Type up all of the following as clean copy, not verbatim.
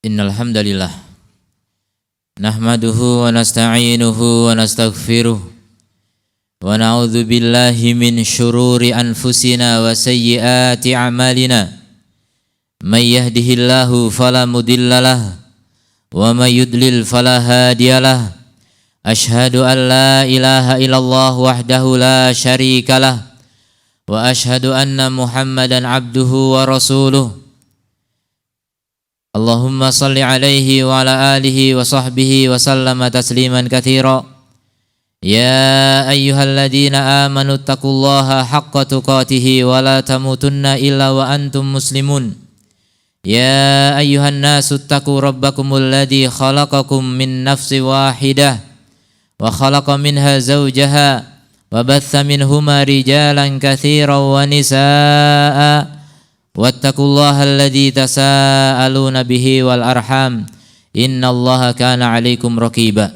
Innal hamdalillah nahmaduhu wa nasta'inuhu wa nastaghfiruh wa na'udzu billahi min syururi anfusina wa sayyiati a'malina may yahdihillahu fala mudhillalah wa may yudlil fala hadiyalah asyhadu an la ilaha illallah wahdahu la syarikalah wa asyhadu anna Muhammadan abduhu wa rasuluh. Allahumma salli alaihi wa ala alihi wa sahbihi wa sallama tasliman katsira. Ya ayyuhalladzina amanu taqullaha haqqa tuqatih wa la tamutunna illa wa antum muslimun. Ya ayyuhan nasu taqu rabbakumul ladzi khalaqakum min nafsin wahidah wa khalaqa minha zawjaha wa batha minhuma rijalan katsiran wa nisaa'a. Wattaqullaha alladzi tasaaluna bihi wal arham innallaha kana 'alaikum raqiba.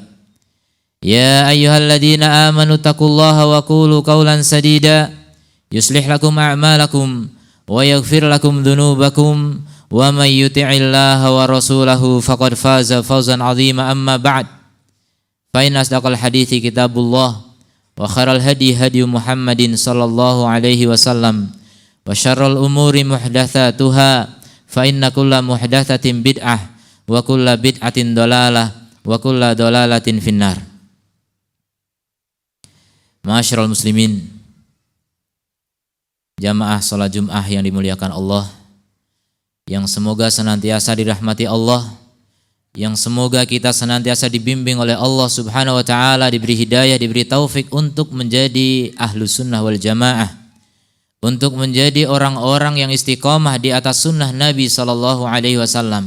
Ya ayyuhalladzina amanu taqullaha wa qulu qawlan sadida yuslih lakum a'malakum wa yaghfir lakum dhunubakum wa may yuti'illaha wa rasulahu faqad faza fawzan 'azima amma ba'd. Fa inna asdaqal hadithi kitabullah wa khairal hadi hadi Muhammadin sallallahu alaihi wasallam wa syarrul umuri muhdatsatuha fa inna kulla muhdatsatin bid'ah wa kulla bid'atin dhalalah wa kulla dhalalatin finnar. Ma'asyiral muslimin, jamaah salat Jumat yang dimuliakan Allah, yang semoga senantiasa dirahmati Allah, yang semoga kita senantiasa dibimbing oleh Allah Subhanahu wa taala, diberi hidayah, diberi taufik untuk menjadi ahlus sunnah wal jamaah, untuk menjadi orang-orang yang istiqomah di atas sunnah Nabi SAW.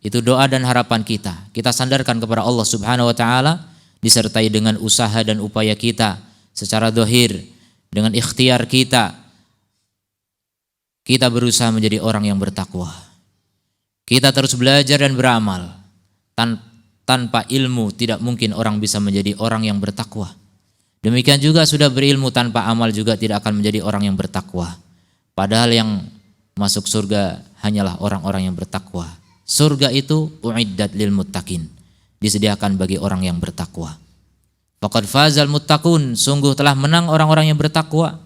Itu doa dan harapan kita. Kita sandarkan kepada Allah Subhanahu wa taala, disertai dengan usaha dan upaya kita secara zahir, dengan ikhtiar kita. Kita berusaha menjadi orang yang bertakwa. Kita terus belajar dan beramal. Tanpa ilmu tidak mungkin orang bisa menjadi orang yang bertakwa. Demikian juga sudah berilmu tanpa amal juga tidak akan menjadi orang yang bertakwa. Padahal yang masuk surga hanyalah orang-orang yang bertakwa. Surga itu uiddat lil muttaqin, disediakan bagi orang yang bertakwa. Faqad fazal muttaqun, sungguh telah menang orang-orang yang bertakwa,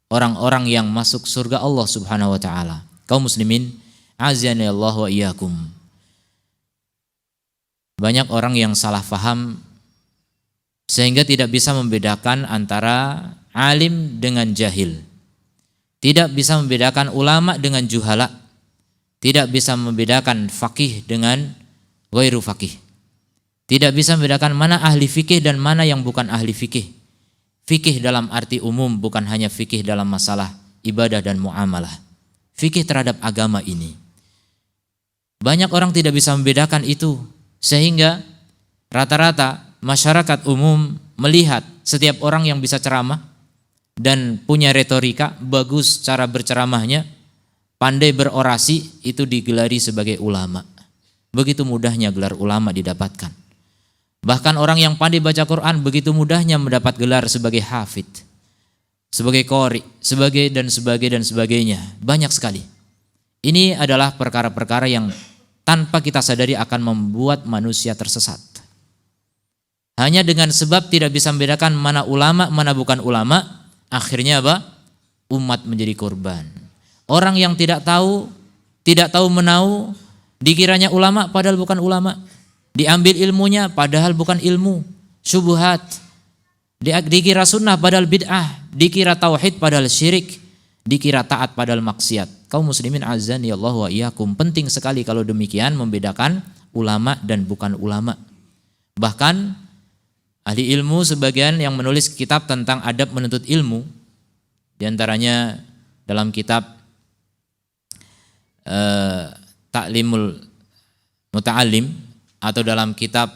orang-orang yang masuk surga Allah Subhanahu wa taala. Kaum muslimin, azani Allah wa iyyakum. Banyak orang yang salah faham sehingga tidak bisa membedakan antara alim dengan jahil, tidak bisa membedakan ulama dengan juhala, tidak bisa membedakan faqih dengan ghairu faqih, tidak bisa membedakan mana ahli fikih dan mana yang bukan ahli fikih. Fikih dalam arti umum, bukan hanya fikih dalam masalah ibadah dan muamalah, fikih terhadap agama ini. Banyak orang tidak bisa membedakan itu, sehingga rata-rata masyarakat umum melihat setiap orang yang bisa ceramah dan punya retorika bagus, cara berceramahnya, pandai berorasi, itu digelari sebagai ulama. Begitu mudahnya gelar ulama didapatkan. Bahkan orang yang pandai baca Quran begitu mudahnya mendapat gelar sebagai hafidh, sebagai qori, sebagai dan sebagainya. Banyak sekali. Ini adalah perkara-perkara yang tanpa kita sadari akan membuat manusia tersesat. Hanya dengan sebab tidak bisa membedakan mana ulama, mana bukan ulama, akhirnya apa? Umat menjadi korban. Orang yang tidak tahu menahu, dikiranya ulama padahal bukan ulama. Diambil ilmunya padahal bukan ilmu, syubhat. Dikira sunnah padahal bid'ah, dikira tauhid padahal syirik, dikira taat padahal maksiat. Kaum muslimin azani Allah wa iyyakum, penting sekali kalau demikian membedakan ulama dan bukan ulama. Bahkan ahli ilmu sebagian yang menulis kitab tentang adab menuntut ilmu, diantaranya dalam kitab Ta'limul Muta'allim atau dalam kitab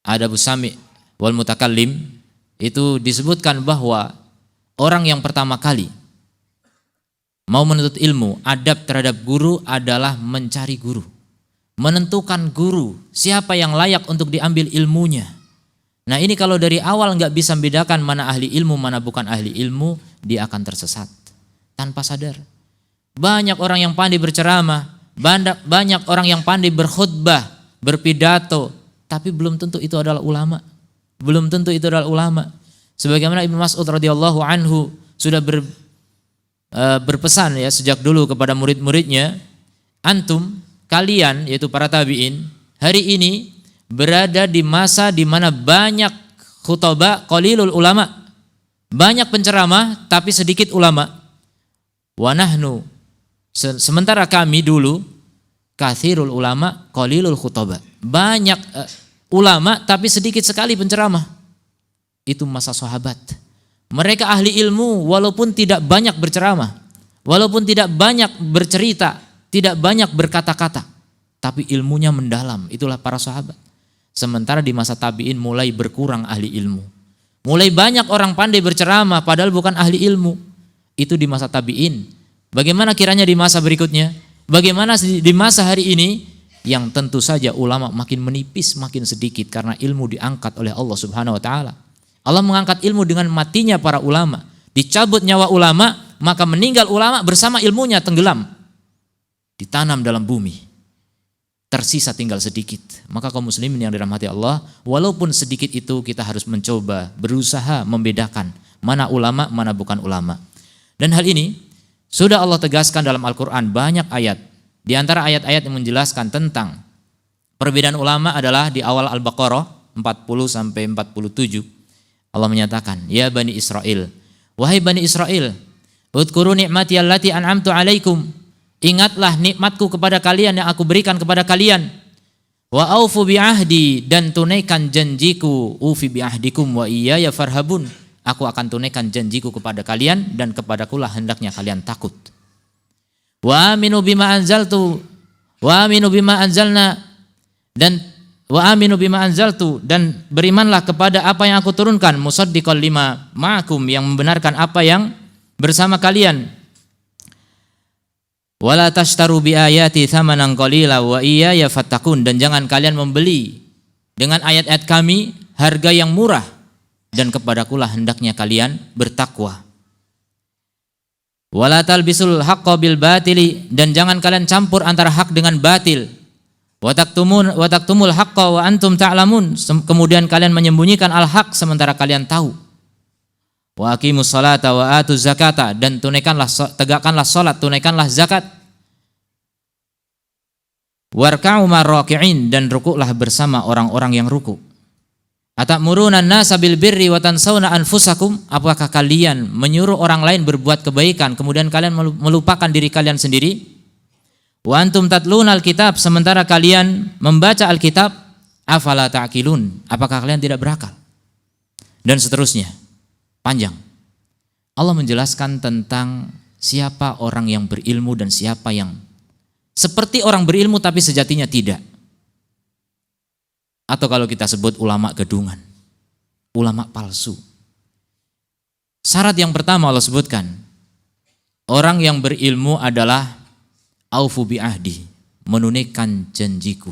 Adabus Sami' wal Mutakallim, itu disebutkan bahwa orang yang pertama kali mau menuntut ilmu, adab terhadap guru adalah mencari guru, menentukan guru, siapa yang layak untuk diambil ilmunya. Nah ini kalau dari awal nggak bisa membedakan mana ahli ilmu, mana bukan ahli ilmu, dia akan tersesat tanpa sadar. Banyak orang yang pandai berceramah, banyak orang yang pandai berkhutbah, berpidato, tapi belum tentu itu adalah ulama. Belum tentu itu adalah ulama. Sebagaimana Ibnu Mas'ud radhiyallahu anhu sudah berpesan ya sejak dulu kepada murid-muridnya, antum, kalian yaitu para tabi'in, hari ini berada di masa di mana banyak khutbah, qalilul ulama. Banyak penceramah tapi sedikit ulama. Wa nahnu, sementara kami dulu katsirul ulama qalilul khutbah. Banyak ulama tapi sedikit sekali penceramah. Itu masa sahabat. Mereka ahli ilmu walaupun tidak banyak berceramah, walaupun tidak banyak bercerita, tidak banyak berkata-kata, tapi ilmunya mendalam. Itulah para sahabat. Sementara di masa tabi'in mulai berkurang ahli ilmu. Mulai banyak orang pandai berceramah padahal bukan ahli ilmu. Itu di masa tabi'in. Bagaimana kiranya di masa berikutnya? Bagaimana di masa hari ini? Yang tentu saja ulama makin menipis, makin sedikit karena ilmu diangkat oleh Allah Subhanahu wa taala. Allah mengangkat ilmu dengan matinya para ulama. Dicabut nyawa ulama, maka meninggal ulama bersama ilmunya tenggelam. Ditanam dalam bumi. Tersisa tinggal sedikit. Maka kaum muslimin yang dirahmati Allah, walaupun sedikit itu kita harus mencoba, berusaha membedakan mana ulama, mana bukan ulama. Dan hal ini sudah Allah tegaskan dalam Al-Quran banyak ayat. Di antara ayat-ayat yang menjelaskan tentang perbedaan ulama adalah di awal Al-Baqarah 40-47. Allah menyatakan, ya Bani Israel, wahai Bani Israel, udhkuru ni'mati allati an'amtu alaikum, ingatlah nikmatku kepada kalian yang aku berikan kepada kalian, wa aufu bi'ahdi, dan tunaikan janjiku, ufi bi'ahdikum wa iyaya farhabun, aku akan tunaikan janjiku kepada kalian dan kepadakulah hendaknya kalian takut. Wa aminu bima anzaltu, wa aminu bima anzalna, dan wa aminu bima anzaltu, dan berimanlah kepada apa yang aku turunkan, musaddiqal lima ma'akum, yang membenarkan apa yang bersama kalian. Wala tashtaru bi ayati thamanan qalila wa iyaya fattaqun, dan jangan kalian membeli dengan ayat-ayat kami harga yang murah, dan kepadakulah hendaknya kalian bertakwa. Wala talbisul haqqa bil batili, dan jangan kalian campur antara hak dengan batil. Wa taktumul haqqa wa antum ta'lamun, kemudian kalian menyembunyikan al-haq sementara kalian tahu. Wa aqimus salata wa atuz zakata, dan tegakkanlah salat, tunaikanlah zakat. Warka'u marraki'in, dan rukuklah bersama orang-orang yang ruku'. Atamuruna an-nasa bil birri wa tansawna anfusakum, apakah kalian menyuruh orang lain berbuat kebaikan kemudian kalian melupakan diri kalian sendiri? Wa antum tatluna al-kitab, sementara kalian membaca Alkitab, afala ta'qilun, apakah kalian tidak berakal? Dan seterusnya, panjang. Allah menjelaskan tentang siapa orang yang berilmu dan siapa yang seperti orang berilmu tapi sejatinya tidak. Atau kalau kita sebut ulama gedungan, ulama palsu. Syarat yang pertama Allah sebutkan, orang yang berilmu adalah aufu bi'ahdi, menunaikan janjiku.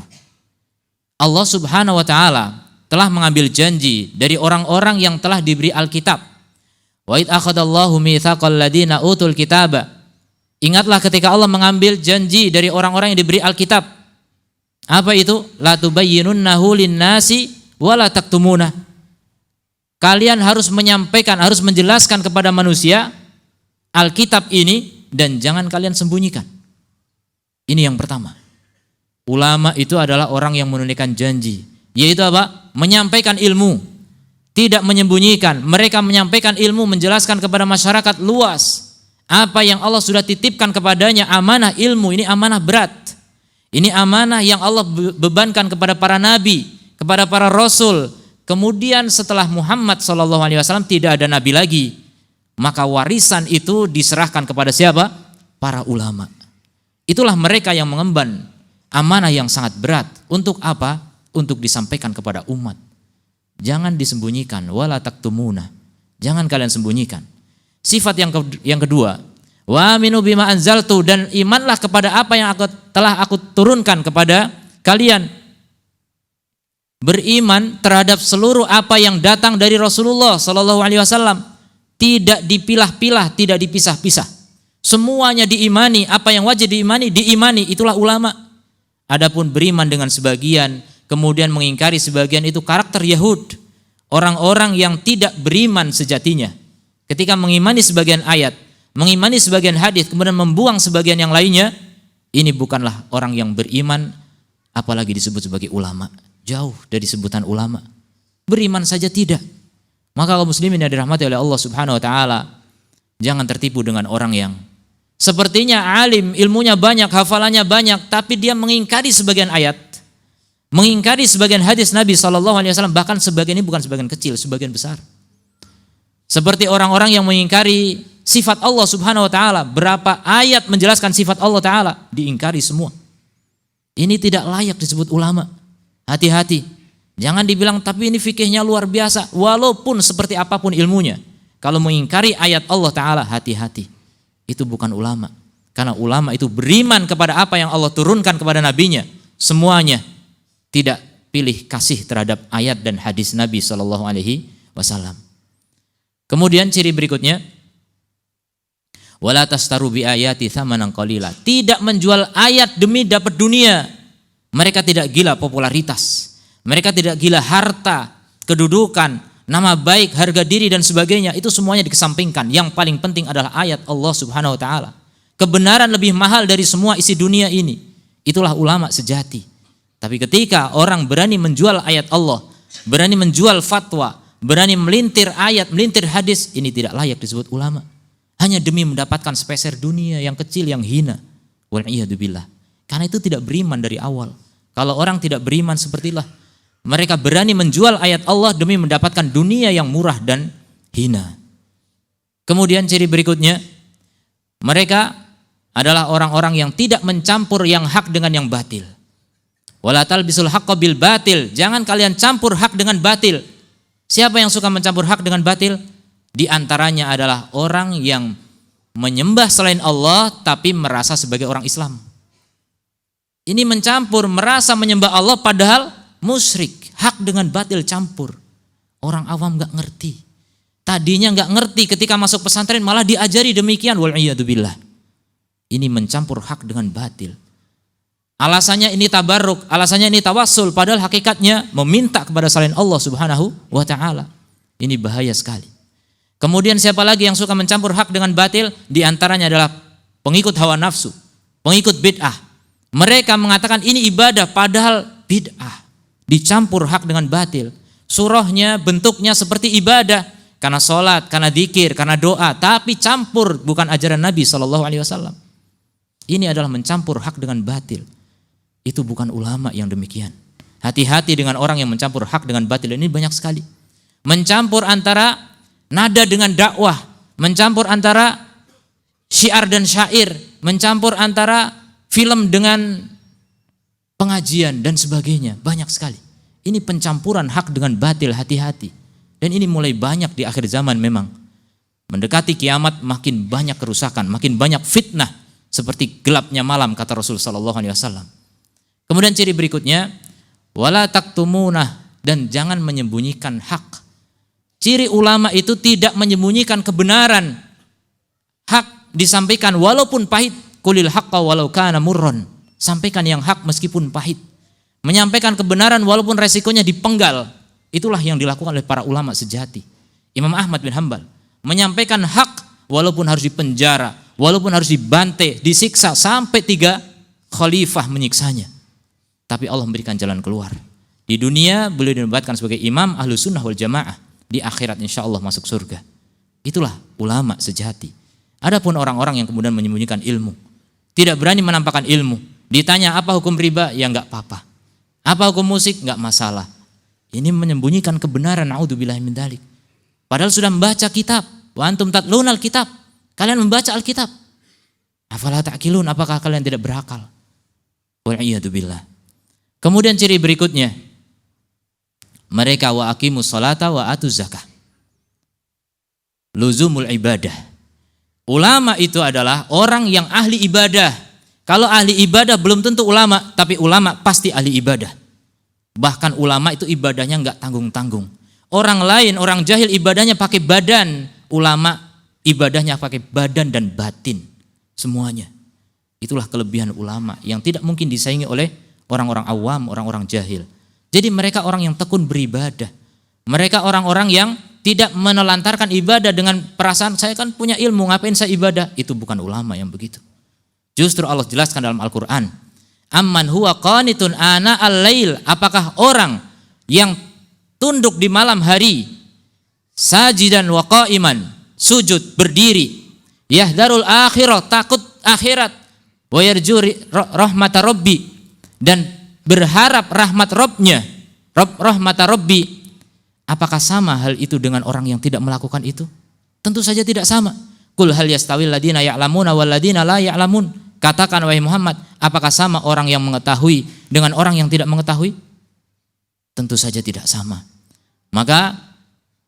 Allah Subhanahu wa taala telah mengambil janji dari orang-orang yang telah diberi Alkitab. Wa id akhadallahu mitsaqal ladina utul kitaba. Ingatlah ketika Allah mengambil janji dari orang-orang yang diberi Alkitab. Apa itu? La tubayyinunnahu lin-nasi wa la taktumuna. Kalian harus menyampaikan, harus menjelaskan kepada manusia Alkitab ini dan jangan kalian sembunyikan. Ini yang pertama. Ulama itu adalah orang yang menunaikan janji, yaitu apa? Menyampaikan ilmu, tidak menyembunyikan. Mereka menyampaikan ilmu, menjelaskan kepada masyarakat luas apa yang Allah sudah titipkan kepadanya. Amanah ilmu ini amanah berat. Ini amanah yang Allah bebankan kepada para nabi, kepada para rasul. Kemudian setelah Muhammad SAW tidak ada nabi lagi, maka warisan itu diserahkan kepada siapa? Para ulama. Itulah mereka yang mengemban amanah yang sangat berat. Untuk apa? Untuk disampaikan kepada umat. Jangan disembunyikan, wala taktumuna. Jangan kalian sembunyikan. Sifat yang kedua, wa aminu bima anzaltu, dan imanlah kepada apa yang telah aku turunkan kepada kalian. Beriman terhadap seluruh apa yang datang dari Rasulullah SAW. Tidak dipilah-pilah, tidak dipisah-pisah. Semuanya diimani, apa yang wajib diimani, itulah ulama. Adapun beriman dengan sebagian, kemudian mengingkari sebagian, itu karakter Yahud. Orang-orang yang tidak beriman sejatinya. Ketika mengimani sebagian ayat, mengimani sebagian hadis, kemudian membuang sebagian yang lainnya, ini bukanlah orang yang beriman, apalagi disebut sebagai ulama. Jauh dari sebutan ulama. Beriman saja tidak. Maka kaum muslimin yang dirahmati oleh Allah Subhanahu wa taala, jangan tertipu dengan orang yang sepertinya alim, ilmunya banyak, hafalannya banyak, tapi dia mengingkari sebagian ayat, mengingkari sebagian hadis Nabi SAW, bahkan sebagian ini bukan sebagian kecil, sebagian besar. Seperti orang-orang yang mengingkari sifat Allah Subhanahu wa taala, berapa ayat menjelaskan sifat Allah taala, diingkari semua. Ini tidak layak disebut ulama. Hati-hati. Jangan dibilang tapi ini fikihnya luar biasa, walaupun seperti apapun ilmunya. Kalau mengingkari ayat Allah taala, hati-hati. Itu bukan ulama. Karena ulama itu beriman kepada apa yang Allah turunkan kepada nabinya, semuanya. Tidak pilih kasih terhadap ayat dan hadis Nabi SAW. Kemudian ciri berikutnya, wala tastaru bi ayati tsamanan qalila. Tidak menjual ayat demi dapat dunia. Mereka tidak gila popularitas. Mereka tidak gila harta, kedudukan, nama baik, harga diri dan sebagainya. Itu semuanya dikesampingkan. Yang paling penting adalah ayat Allah Subhanahu wa taala. Kebenaran lebih mahal dari semua isi dunia ini. Itulah ulama sejati. Tapi ketika orang berani menjual ayat Allah, berani menjual fatwa, berani melintir ayat, melintir hadis, ini tidak layak disebut ulama. Hanya demi mendapatkan sepeser dunia yang kecil, yang hina. Wal'iyadzubillah. Karena itu tidak beriman dari awal. Kalau orang tidak beriman sepertilah, mereka berani menjual ayat Allah demi mendapatkan dunia yang murah dan hina. Kemudian ciri berikutnya, mereka adalah orang-orang yang tidak mencampur yang hak dengan yang batil. Wala talbisul haqqa bil batil. Jangan kalian campur hak dengan batil. Siapa yang suka mencampur hak dengan batil? Di antaranya adalah orang yang menyembah selain Allah tapi merasa sebagai orang Islam. Ini mencampur, merasa menyembah Allah padahal musyrik. Hak dengan batil campur. Orang awam gak ngerti. Tadinya gak ngerti, ketika masuk pesantren malah diajari demikian. Wal'iyadzubillah. Ini mencampur hak dengan batil. Alasannya ini tabarruk, alasannya ini tawassul, padahal hakikatnya meminta kepada selain Allah Subhanahu wa taala. Ini bahaya sekali. Kemudian siapa lagi yang suka mencampur hak dengan batil? Di antaranya adalah pengikut hawa nafsu, pengikut bid'ah. Mereka mengatakan ini ibadah padahal bid'ah. Dicampur hak dengan batil. Surahnya, bentuknya seperti ibadah, karena sholat, karena dzikir, karena doa, tapi campur bukan ajaran Nabi SAW. Ini adalah mencampur hak dengan batil. Itu bukan ulama yang demikian. Hati-hati dengan orang yang mencampur hak dengan batil. Ini banyak sekali. Mencampur antara nada dengan dakwah, mencampur antara syiar dan syair, mencampur antara film dengan pengajian dan sebagainya. Banyak sekali. Ini pencampuran hak dengan batil, hati-hati. Dan ini mulai banyak di akhir zaman memang. Mendekati kiamat makin banyak kerusakan, makin banyak fitnah seperti gelapnya malam kata Rasul sallallahu alaihi wasallam. Kemudian ciri berikutnya, wala taktumunah, dan jangan menyembunyikan hak. Ciri ulama itu tidak menyembunyikan kebenaran. Hak disampaikan walaupun pahit, qulil haqqa walau kana murran. Sampaikan yang hak meskipun pahit. Menyampaikan kebenaran walaupun resikonya dipenggal. Itulah yang dilakukan oleh para ulama sejati. Imam Ahmad bin Hanbal menyampaikan hak walaupun harus dipenjara, walaupun harus dibantai, disiksa sampai 3 khalifah menyiksanya. Tapi Allah memberikan jalan keluar. Di dunia beliau dinobatkan sebagai imam ahlu sunnah wal jamaah. Di akhirat insya Allah masuk surga. Itulah ulama sejati. Adapun orang-orang yang kemudian menyembunyikan ilmu, tidak berani menampakkan ilmu, ditanya apa hukum riba, ya enggak apa-apa. Apa hukum musik, enggak masalah. Ini menyembunyikan kebenaran, naudzubillahi min dzalik. Padahal sudah membaca kitab. Wa antum tatlunal kitab. Kalian membaca Alkitab. Afala ta'qilun, apakah kalian tidak berakal? Wal'iyadzubillah. Kemudian ciri berikutnya, mereka wa aqimus sholata wa atuz zakah. Luzumul ibadah. Ulama itu adalah orang yang ahli ibadah. Kalau ahli ibadah belum tentu ulama, tapi ulama pasti ahli ibadah. Bahkan ulama itu ibadahnya enggak tanggung-tanggung. Orang lain, orang jahil ibadahnya pakai badan, ulama ibadahnya pakai badan dan batin. semuanya. Itulah kelebihan ulama yang tidak mungkin disaingi oleh orang-orang awam, orang-orang jahil. Jadi mereka orang yang tekun beribadah. Mereka orang-orang yang tidak menelantarkan ibadah dengan perasaan saya kan punya ilmu, ngapain saya ibadah? Itu bukan ulama yang begitu. Justru Allah jelaskan dalam Al-Qur'an, amman huwa qanitun ana al-lail, apakah orang yang tunduk di malam hari, sajidan wa qa'iman, sujud, berdiri, yahdarul akhirah, takut akhirat, wa yarju rahmata rabbi, dan berharap rahmat Rabbnya, rahmata rabbi. Apakah sama hal itu dengan orang yang tidak melakukan itu? Tentu saja tidak sama. Qul hal yastawil ladina ya'lamuna wal ladina la ya'lamun. Katakan wahai Muhammad, apakah sama orang yang mengetahui dengan orang yang tidak mengetahui? Tentu saja tidak sama. Maka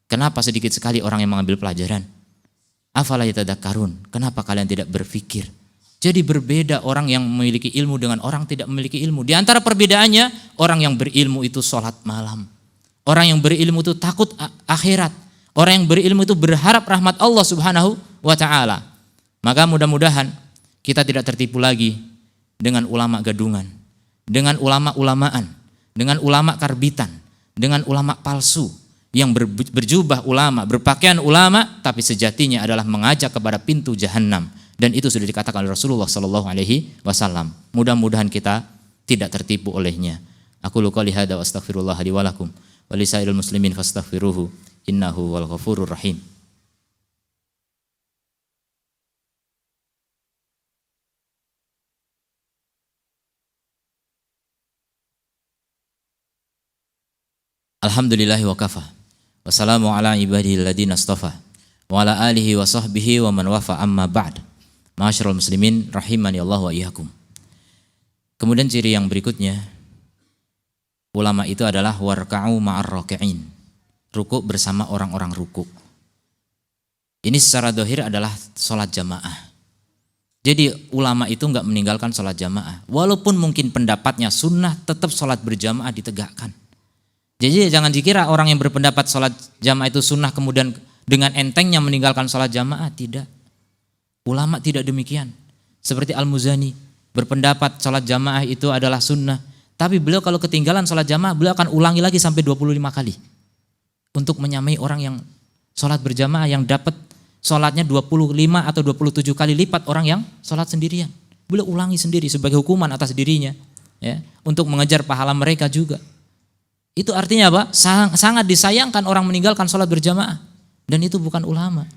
kenapa sedikit sekali orang yang mengambil pelajaran? Afala yatadakkarun? Kenapa kalian tidak berpikir? Jadi berbeda orang yang memiliki ilmu dengan orang tidak memiliki ilmu. Di antara perbedaannya, orang yang berilmu itu sholat malam. Orang yang berilmu itu takut akhirat. Orang yang berilmu itu berharap rahmat Allah Subhanahu wa ta'ala. Maka mudah-mudahan kita tidak tertipu lagi dengan ulama gadungan, dengan ulama-ulamaan, dengan ulama karbitan, dengan ulama palsu yang berjubah ulama, berpakaian ulama, tapi sejatinya adalah mengajak kepada pintu jahanam. Dan itu sudah dikatakan oleh Rasulullah sallallahu alaihi wasallam. Mudah-mudahan kita tidak tertipu olehnya. Aku qouli hada wa astaghfirullah li wa lakum wa lisairil muslimin fastaghfiruhu innahu wal ghafurur rahim. Alhamdulillahi wa kafa. Wassalamu ala ibadihi alladhina astafa wa ala alihi wa sahbihi wa man wafa amma ba'd. Ma'asyiral muslimin rahimani Allah wa iyyakum. Kemudian ciri yang berikutnya, ulama itu adalah warka'u ma'ar raki'in. Rukuk bersama orang-orang rukuk. Ini secara zahir adalah salat jamaah. Jadi ulama itu enggak meninggalkan salat jamaah. Walaupun mungkin pendapatnya sunnah, tetap salat berjamaah ditegakkan. Jadi jangan dikira orang yang berpendapat salat jamaah itu sunnah kemudian dengan entengnya meninggalkan salat jamaah, tidak. Ulama tidak demikian. Seperti Al-Muzani berpendapat salat jamaah itu adalah sunnah, tapi beliau kalau ketinggalan salat jamaah beliau akan ulangi lagi sampai 25 kali untuk menyamai orang yang salat berjamaah yang dapat salatnya 25 atau 27 kali lipat orang yang salat sendirian. Beliau ulangi sendiri sebagai hukuman atas dirinya, ya, untuk mengejar pahala mereka juga. Itu artinya apa? Sangat disayangkan orang meninggalkan salat berjamaah, dan itu bukan ulama.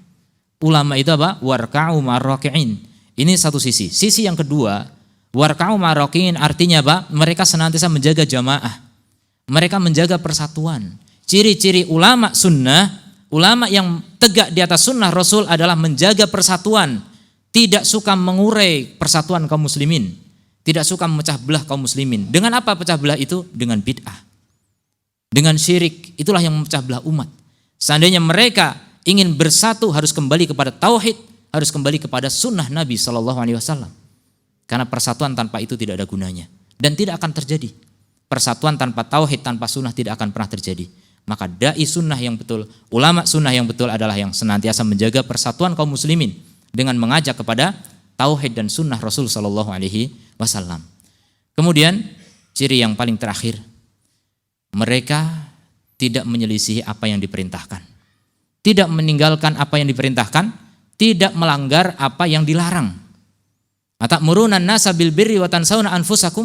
Ulama itu apa? Warka'u ma'ar raki'in. Ini satu sisi. Sisi yang kedua, warka'u ma'ar raki'in artinya apa? Mereka senantiasa menjaga jamaah. Mereka menjaga persatuan. Ciri-ciri ulama sunnah, ulama yang tegak di atas sunnah Rasul adalah menjaga persatuan. Tidak suka mengurai persatuan kaum muslimin. Tidak suka memecah belah kaum muslimin. Dengan apa pecah belah itu? Dengan bid'ah. Dengan syirik. Itulah yang memecah belah umat. Seandainya mereka ingin bersatu harus kembali kepada tauhid, harus kembali kepada sunnah Nabi SAW. Karena persatuan tanpa itu tidak ada gunanya dan tidak akan terjadi. Persatuan tanpa tauhid, tanpa sunnah tidak akan pernah terjadi. Maka dai sunnah yang betul, ulama sunnah yang betul adalah yang senantiasa menjaga persatuan kaum muslimin dengan mengajak kepada tauhid dan sunnah Rasul SAW. Kemudian ciri yang paling terakhir, mereka tidak menyelisihi apa yang diperintahkan. Tidak meninggalkan apa yang diperintahkan, tidak melanggar apa yang dilarang. Atamuruna an-nasa bil birri wa tansawna anfusakum?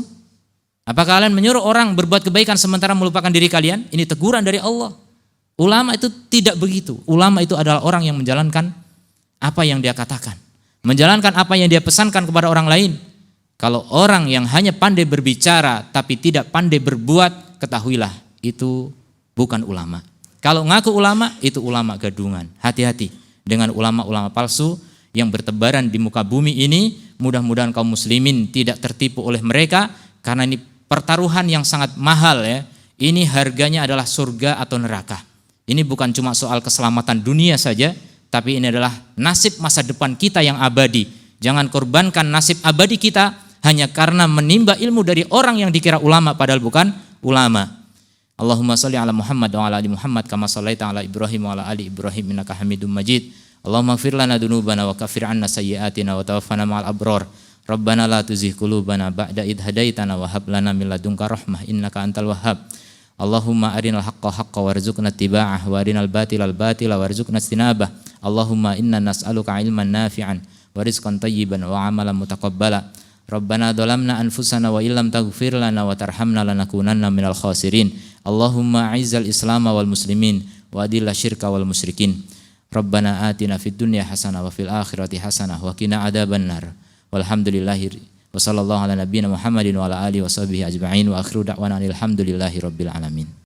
Apa kalian menyuruh orang berbuat kebaikan sementara melupakan diri kalian? Ini teguran dari Allah. Ulama itu tidak begitu. Ulama itu adalah orang yang menjalankan apa yang dia katakan, menjalankan apa yang dia pesankan kepada orang lain. Kalau orang yang hanya pandai berbicara tapi tidak pandai berbuat, ketahuilah itu bukan ulama. Kalau ngaku ulama, itu ulama gadungan. Hati-hati dengan ulama-ulama palsu yang bertebaran di muka bumi ini. Mudah-mudahan kaum muslimin tidak tertipu oleh mereka, karena ini pertaruhan yang sangat mahal, ya. Ini harganya adalah surga atau neraka. Ini bukan cuma soal keselamatan dunia saja, tapi ini adalah nasib masa depan kita yang abadi. Jangan korbankan nasib abadi kita hanya karena menimba ilmu dari orang yang dikira ulama padahal bukan ulama. Allahumma sholli ala Muhammad wa ala ali Muhammad kama shallaita ala Ibrahim wa ala ali Ibrahim innaka Hamidum Majid. Allahumma ighfir lana dzunubana wa kaffir 'anna sayyi'atina wa tawaffana ma'al abrar. Rabbana la tuzigh qulubana ba'da idh hadaitana wa hab lana min ladunka rahmah innaka antal wahhab. Allahumma arinal haqqa haqqan warzuqna ittiba'ah wa arinal batilal batila warzuqna ijtinabah. Allahumma inna nas'aluka ilman nafi'an wa rizqan thayyiban wa 'amalan mutaqabbala. Rabbana dhalamna anfusana wa illam taghfir lana wa tarhamna lanakunanna minal khasirin. Allahumma a'izzal islama wal muslimin wa adilla syirka wal musyrikin. Rabbana atina fid dunya hasanah wa fil akhirati hasanah wa qina adzabannar. Walhamdulillahi wa sallallahu ala nabiyyina Muhammadin wa ala alihi wa sahbihi ajma'in wa akhiru da'wana alhamdulillahi rabbil alamin.